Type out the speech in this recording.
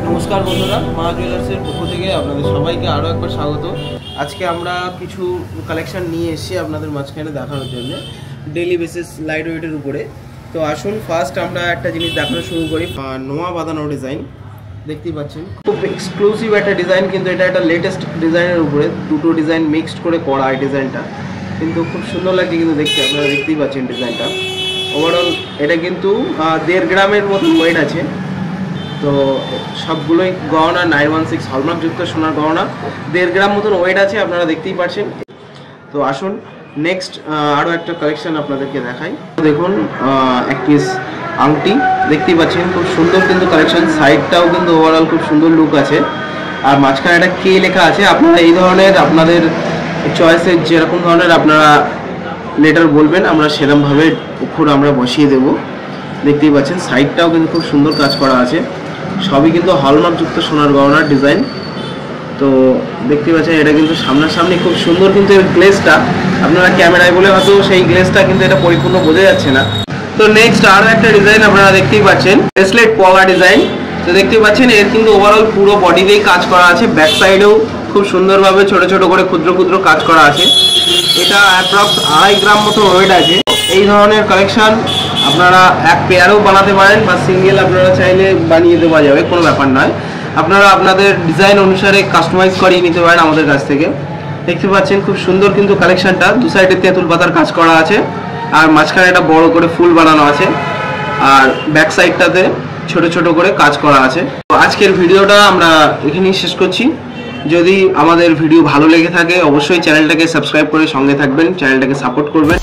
नमस्कार बंधुरा मा जुয়েলার্সের পক্ষ থেকে আপনাদের সবাইকে আরও একবার স্বাগত। আজকে আমরা কিছু কালেকশন নিয়ে এসেছি আপনাদের মাঝখানে দেখানোর জন্য ডেইলি বেসিস লাইট ওয়েটের উপরে। তো আসুন ফার্স্ট আমরা একটা জিনিস দেখানো শুরু করি। নোয়া বাঁধানো ডিজাইন দেখতেই পাচ্ছেন, খুব এক্সক্লুসিভ একটা ডিজাইন, কিন্তু এটা একটা লেটেস্ট ডিজাইনের উপরে দুটো ডিজাইন মিক্সড করে করা এই ডিজাইনটা, কিন্তু খুব সুন্দর লাগছে কিন্তু দেখতে। আপনারা দেখতেই পাচ্ছেন ডিজাইনটা। ওভারঅল এটা কিন্তু 1.5 গ্রামের মতন ওয়েট আছে। তো সবগুলোই গহনা 916 হলমার্কযুক্ত সোনার গহনা, 1.5 গ্রাম মতন ওয়েট আছে, আপনারা দেখতেই পাচ্ছেন। তো আসুন নেক্সট আরও একটা কালেকশন আপনাদেরকে দেখাই। দেখুন এক পিস আংটি দেখতেই পাচ্ছেন, খুব সুন্দর কিন্তু কালেকশন। সাইডটাও কিন্তু ওভারঅল খুব সুন্দর লুক আছে, আর মাঝখানে একটা কে লেখা আছে। আপনারা এই ধরনের আপনাদের চয়েসের যেরকম ধরনের আপনারা লেটার বলবেন, আমরা সেরকমভাবে উপর আমরা বসিয়ে দেব। দেখতেই পাচ্ছেন সাইডটাও কিন্তু খুব সুন্দর কাজ করা আছে, সবই কিন্তু হলমার্কযুক্ত সোনার গহনার ডিজাইন। তো দেখতে পাচ্ছেন এটা কিন্তু সামনাসামনি খুব সুন্দর, কিন্তু এর গ্লেজটা আপনারা ক্যামেরায় বলে হয়তো সেই গ্লেজটা কিন্তু এটা পরিপূর্ণ বোঝা যাচ্ছে না। তো নেক্সট আরও একটা ডিজাইন আপনারা দেখতেই পাচ্ছেন, ব্রেসলেট পলা ডিজাইন। তো দেখতেই পাচ্ছেন এর কিন্তু ওভারঅল পুরো বডিতেই কাজ করা আছে, ব্যাক সাইডেও খুব সুন্দরভাবে ছোট ছোট করে ক্ষুদ্র ক্ষুদ্র কাজ করা আছে। এটা অ্যাপ্রক্স 2.5 গ্রাম মতো ওয়েট আছে। এই ধরনের কালেকশন আপনারা এক পেয়ারও বানাতে পারেন, বা সিঙ্গেল আপনারা চাইলে বানিয়ে দেওয়া যাবে, কোনো ব্যাপার নয়। আপনারা আপনাদের ডিজাইন অনুসারে কাস্টমাইজ করিয়ে নিতে পারেন আমাদের কাছ থেকে। দেখতে পাচ্ছেন খুব সুন্দর কিন্তু কালেকশনটা, দু সাইডে তেঁতুল পাতার কাজ করা আছে, আর মাঝখানে একটা বড় করে ফুল বানানো আছে, আর ব্যাক সাইডটাতে ছোট ছোট করে কাজ করা আছে। তো আজকের ভিডিওটা আমরা এখানেই শেষ করছি। যদি আমাদের ভিডিও ভালো লেগে থাকে অবশ্যই চ্যানেলটাকে সাবস্ক্রাইব করে সঙ্গে থাকবেন, চ্যানেলটাকে সাপোর্ট করবেন।